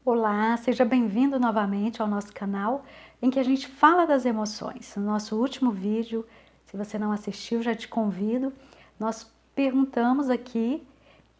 Olá, seja bem-vindo novamente ao nosso canal em que a gente fala das emoções. No nosso último vídeo, se você não assistiu, já te convido, nós perguntamos aqui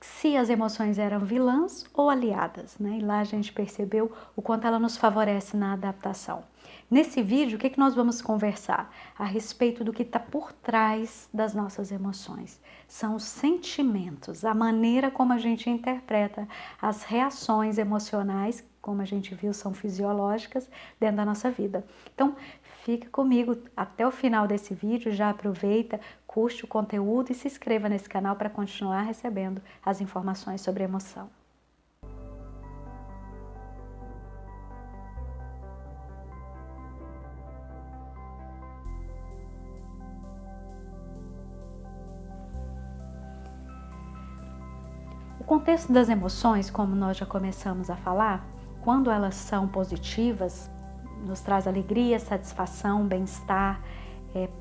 se as emoções eram vilãs ou aliadas, né? E lá a gente percebeu o quanto ela nos favorece na adaptação. Nesse vídeo, o que nós vamos conversar? A respeito do que está por trás das nossas emoções. São os sentimentos, a maneira como a gente interpreta as reações emocionais, como a gente viu, são fisiológicas dentro da nossa vida. Então, fica comigo até o final desse vídeo, já aproveita, curte o conteúdo e se inscreva nesse canal para continuar recebendo as informações sobre emoção. O contexto das emoções, como nós já começamos a falar, quando elas são positivas, nos traz alegria, satisfação, bem-estar,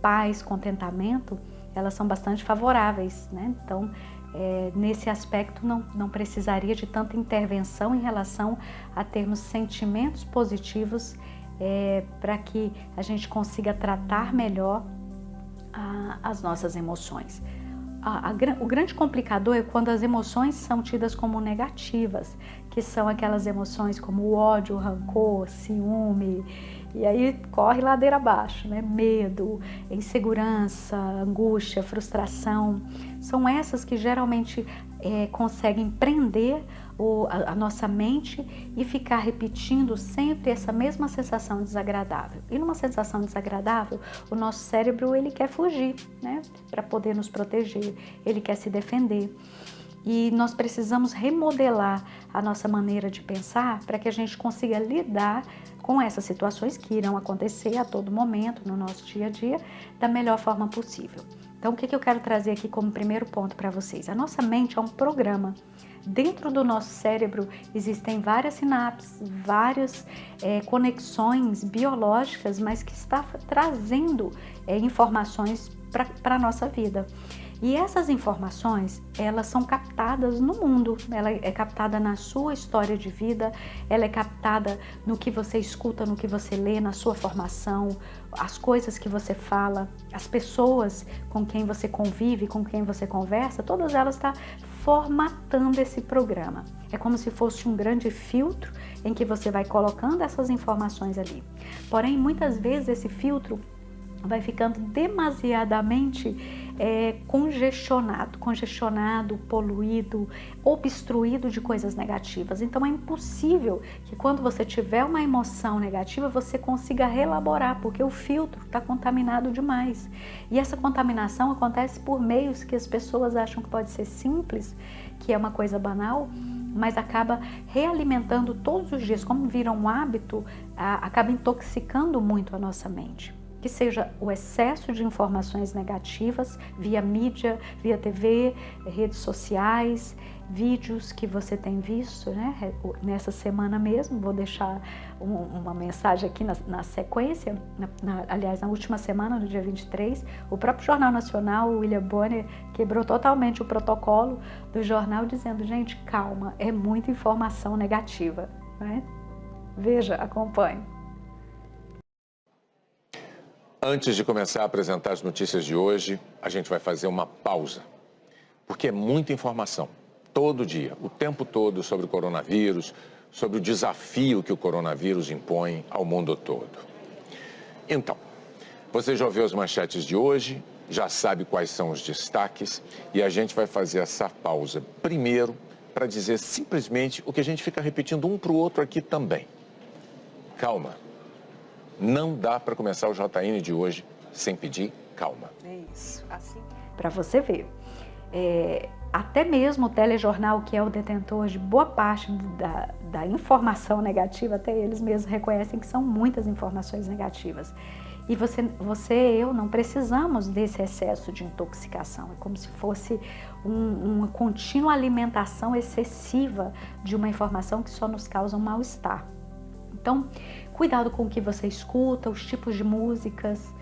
paz, contentamento, elas são bastante favoráveis, né? Então, nesse aspecto não precisaria de tanta intervenção em relação a termos sentimentos positivos para que a gente consiga tratar melhor as nossas emoções. O grande complicador é quando as emoções são tidas como negativas, que são aquelas emoções como o ódio, o rancor, ciúme, e aí corre ladeira abaixo, né? Medo, insegurança, angústia, frustração. São essas que geralmente conseguem prender a nossa mente e ficar repetindo sempre essa mesma sensação desagradável. E numa sensação desagradável, o nosso cérebro ele quer fugir, né? Para poder nos proteger, ele quer se defender. E nós precisamos remodelar a nossa maneira de pensar para que a gente consiga lidar com essas situações que irão acontecer a todo momento no nosso dia a dia da melhor forma possível. Então, o que eu quero trazer aqui como primeiro ponto para vocês? A nossa mente é um programa. Dentro do nosso cérebro existem várias sinapses, várias conexões biológicas, mas que está trazendo informações para a nossa vida. E essas informações, elas são captadas no mundo, ela é captada na sua história de vida, ela é captada no que você escuta, no que você lê, na sua formação, as coisas que você fala, as pessoas com quem você convive, com quem você conversa, todas elas estão formatando esse programa. É como se fosse um grande filtro em que você vai colocando essas informações ali. Porém, muitas vezes esse filtro vai ficando demasiadamente congestionado, poluído, obstruído de coisas negativas. Então é impossível que quando você tiver uma emoção negativa, você consiga reelaborar, porque o filtro está contaminado demais. E essa contaminação acontece por meios que as pessoas acham que pode ser simples, que é uma coisa banal, mas acaba realimentando todos os dias, como vira um hábito, acaba intoxicando muito a nossa mente. Que seja o excesso de informações negativas via mídia, via TV, redes sociais, vídeos que você tem visto, né? Nessa semana mesmo, vou deixar uma mensagem aqui na sequência, aliás, na última semana, no dia 23, o próprio Jornal Nacional, o William Bonner, quebrou totalmente o protocolo do jornal, dizendo, gente, calma, é muita informação negativa, né? Veja, acompanhe. Antes de começar a apresentar as notícias de hoje, a gente vai fazer uma pausa, porque é muita informação, todo dia, o tempo todo, sobre o coronavírus, sobre o desafio que o coronavírus impõe ao mundo todo. Então, você já ouviu as manchetes de hoje, já sabe quais são os destaques, e a gente vai fazer essa pausa primeiro para dizer simplesmente o que a gente fica repetindo um para o outro aqui também. Calma. Não dá para começar o JN de hoje sem pedir calma. É isso, assim. Para você ver, até mesmo o telejornal, que é o detentor de boa parte da informação negativa, até eles mesmos reconhecem que são muitas informações negativas. E eu não precisamos desse excesso de intoxicação. É como se fosse uma contínua alimentação excessiva de uma informação que só nos causa um mal-estar. Então, cuidado com o que você escuta, os tipos de músicas,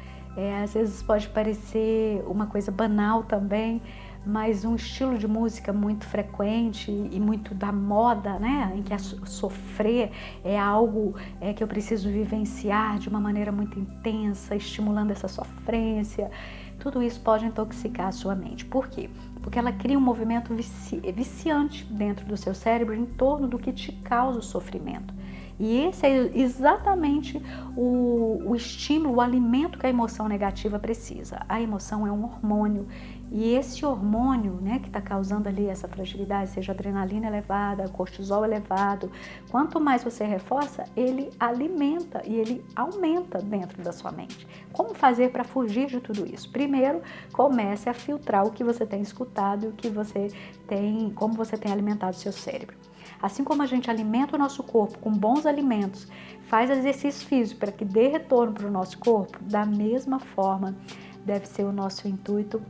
às vezes pode parecer uma coisa banal também, mas um estilo de música muito frequente e muito da moda, né? Em que sofrer é algo que eu preciso vivenciar de uma maneira muito intensa, estimulando essa sofrência. Tudo isso pode intoxicar a sua mente. Por quê? Porque ela cria um movimento viciante dentro do seu cérebro em torno do que te causa o sofrimento. E esse é exatamente o estímulo, o alimento que a emoção negativa precisa. A emoção é um hormônio e esse hormônio, né, que está causando ali essa fragilidade, seja adrenalina elevada, cortisol elevado, quanto mais você reforça, ele alimenta e ele aumenta dentro da sua mente. Como fazer para fugir de tudo isso? Primeiro, comece a filtrar o que você tem escutado e o que você tem, como você tem alimentado o seu cérebro. Assim como a gente alimenta o nosso corpo com bons alimentos, faz exercício físico para que dê retorno para o nosso corpo, da mesma forma deve ser o nosso intuito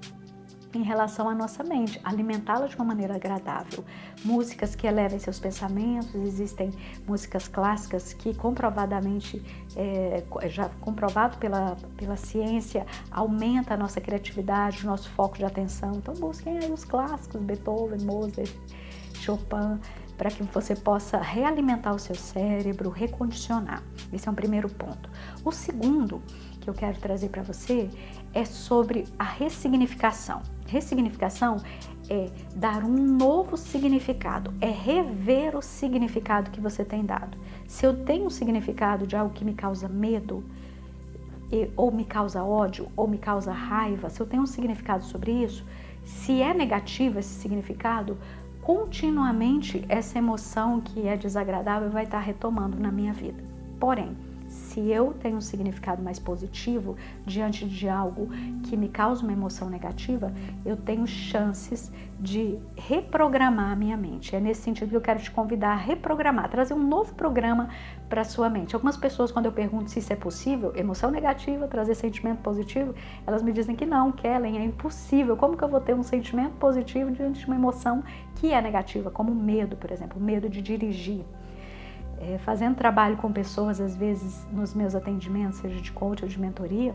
em relação à nossa mente, alimentá-la de uma maneira agradável. Músicas que elevem seus pensamentos, existem músicas clássicas que comprovadamente, já comprovado pela ciência, aumenta a nossa criatividade, o nosso foco de atenção. Então busquem aí os clássicos, Beethoven, Mozart, Chopin, para que você possa realimentar o seu cérebro, recondicionar. Esse é um primeiro ponto. O segundo que eu quero trazer para você é sobre a ressignificação. Ressignificação é dar um novo significado, é rever o significado que você tem dado. Se eu tenho um significado de algo que me causa medo, ou me causa ódio, ou me causa raiva, se eu tenho um significado sobre isso, se é negativo esse significado, continuamente essa emoção que é desagradável vai estar retomando na minha vida. Porém, se eu tenho um significado mais positivo diante de algo que me causa uma emoção negativa, eu tenho chances de reprogramar a minha mente. É nesse sentido que eu quero te convidar a reprogramar, trazer um novo programa para a sua mente. Algumas pessoas, quando eu pergunto se isso é possível, emoção negativa, trazer sentimento positivo, elas me dizem que não, Kellen, é impossível. Como que eu vou ter um sentimento positivo diante de uma emoção que é negativa, como o medo, por exemplo, o medo de dirigir. Fazendo trabalho com pessoas, às vezes, nos meus atendimentos, seja de coach ou de mentoria,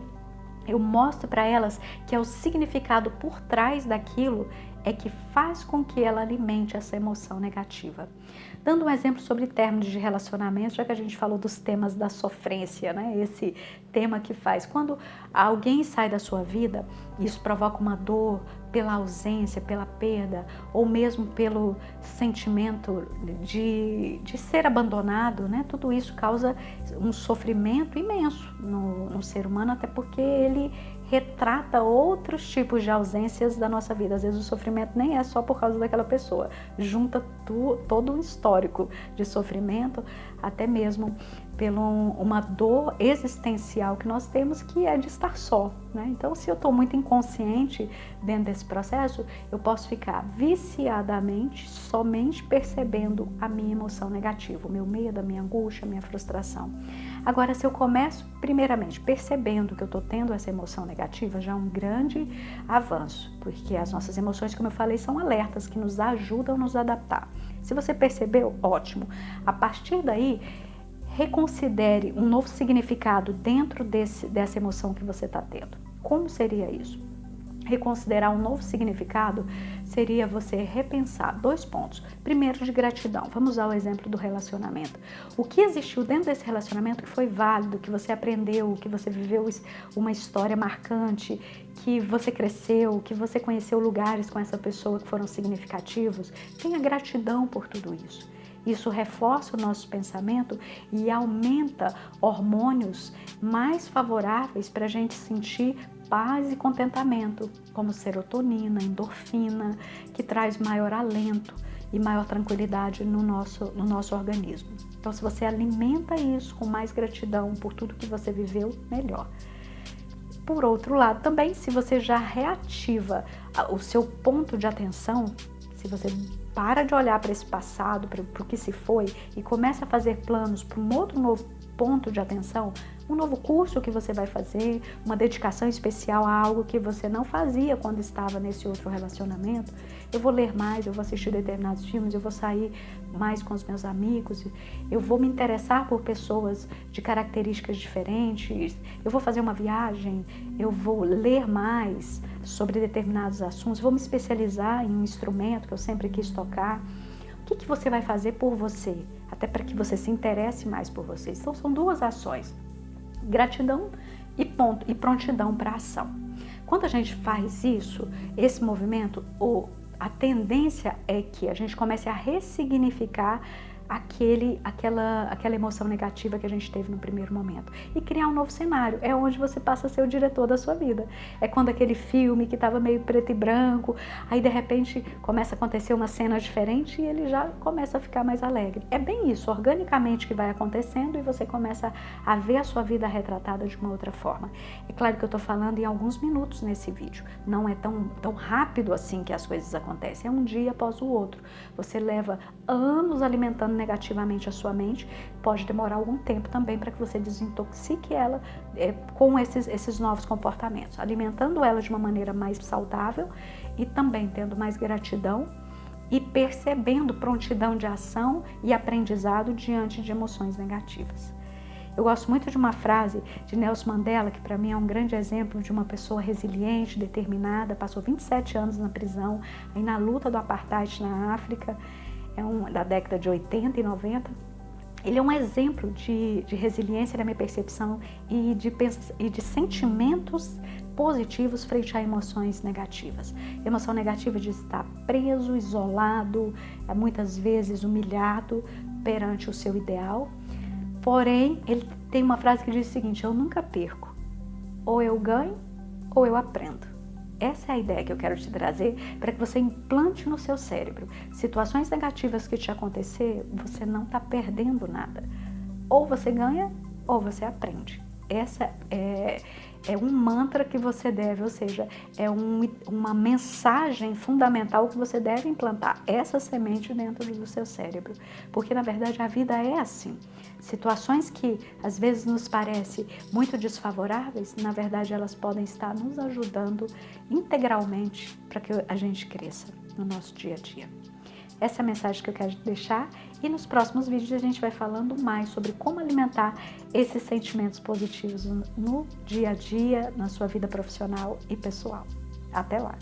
eu mostro para elas que é o significado por trás daquilo é que faz com que ela alimente essa emoção negativa. Dando um exemplo sobre términos de relacionamento, já que a gente falou dos temas da sofrência, né? Esse tema que faz. Quando alguém sai da sua vida, isso provoca uma dor pela ausência, pela perda, ou mesmo pelo sentimento de ser abandonado, né? Tudo isso causa um sofrimento imenso no ser humano, até porque ele retrata outros tipos de ausências da nossa vida. Às vezes o sofrimento nem é só por causa daquela pessoa, junta todo um histórico de sofrimento, até mesmo pela uma dor existencial que nós temos, que é de estar só, né? Então, se eu estou muito inconsciente dentro desse processo, eu posso ficar viciadamente somente percebendo a minha emoção negativa, o meu medo, a minha angústia, a minha frustração. Agora, se eu começo, primeiramente, percebendo que eu estou tendo essa emoção negativa, já é um grande avanço, porque as nossas emoções, como eu falei, são alertas que nos ajudam a nos adaptar. Se você percebeu, ótimo. A partir daí, reconsidere um novo significado dentro dessa emoção que você está tendo. Como seria isso? Reconsiderar um novo significado seria você repensar 2 pontos. Primeiro, de gratidão. Vamos usar o exemplo do relacionamento. O que existiu dentro desse relacionamento que foi válido, que você aprendeu, que você viveu uma história marcante, que você cresceu, que você conheceu lugares com essa pessoa que foram significativos. Tenha gratidão por tudo isso. Isso reforça o nosso pensamento e aumenta hormônios mais favoráveis para a gente sentir paz e contentamento, como serotonina, endorfina, que traz maior alento e maior tranquilidade no nosso organismo. Então, se você alimenta isso com mais gratidão por tudo que você viveu, melhor. Por outro lado, também, se você já reativa o seu ponto de atenção, se você para de olhar para esse passado, para o que se foi, e começa a fazer planos para um outro novo ponto de atenção, um novo curso que você vai fazer, uma dedicação especial a algo que você não fazia quando estava nesse outro relacionamento. Eu vou ler mais, eu vou assistir determinados filmes, eu vou sair mais com os meus amigos, eu vou me interessar por pessoas de características diferentes, eu vou fazer uma viagem, eu vou ler mais, sobre determinados assuntos, vou me especializar em um instrumento que eu sempre quis tocar. O que você vai fazer por você? Até para que você se interesse mais por você. Então, são duas ações: gratidão e prontidão para ação. Quando a gente faz isso, esse movimento, a tendência é que a gente comece a ressignificar aquela emoção negativa que a gente teve no primeiro momento e criar um novo cenário. É onde você passa a ser o diretor da sua vida. É quando aquele filme que estava meio preto e branco, aí de repente começa a acontecer uma cena diferente e ele já começa a ficar mais alegre. É bem isso, organicamente, que vai acontecendo e você começa a ver a sua vida retratada de uma outra forma. É claro que eu estou falando em alguns minutos nesse vídeo. Não é tão rápido assim que as coisas acontecem. É um dia após o outro. Você leva anos alimentando negativamente a sua mente, pode demorar algum tempo também para que você desintoxique ela com esses novos comportamentos, alimentando ela de uma maneira mais saudável e também tendo mais gratidão e percebendo prontidão de ação e aprendizado diante de emoções negativas. Eu gosto muito de uma frase de Nelson Mandela, que para mim é um grande exemplo de uma pessoa resiliente, determinada, passou 27 anos na prisão, aí na luta do apartheid na África, da década de 80 e 90. Ele é um exemplo de resiliência na minha percepção e de sentimentos positivos frente a emoções negativas. Emoção negativa de estar preso, isolado, muitas vezes humilhado perante o seu ideal. Porém, ele tem uma frase que diz o seguinte: eu nunca perco. Ou eu ganho, ou eu aprendo. Essa é a ideia que eu quero te trazer para que você implante no seu cérebro. Situações negativas que te acontecer, você não está perdendo nada. Ou você ganha, ou você aprende. Essa é um mantra que você deve, ou seja, é uma mensagem fundamental que você deve implantar essa semente dentro do seu cérebro. Porque, na verdade, a vida é assim. Situações que, às vezes, nos parecem muito desfavoráveis, na verdade, elas podem estar nos ajudando integralmente para que a gente cresça no nosso dia a dia. Essa é a mensagem que eu quero deixar e nos próximos vídeos a gente vai falando mais sobre como alimentar esses sentimentos positivos no dia a dia, na sua vida profissional e pessoal. Até lá!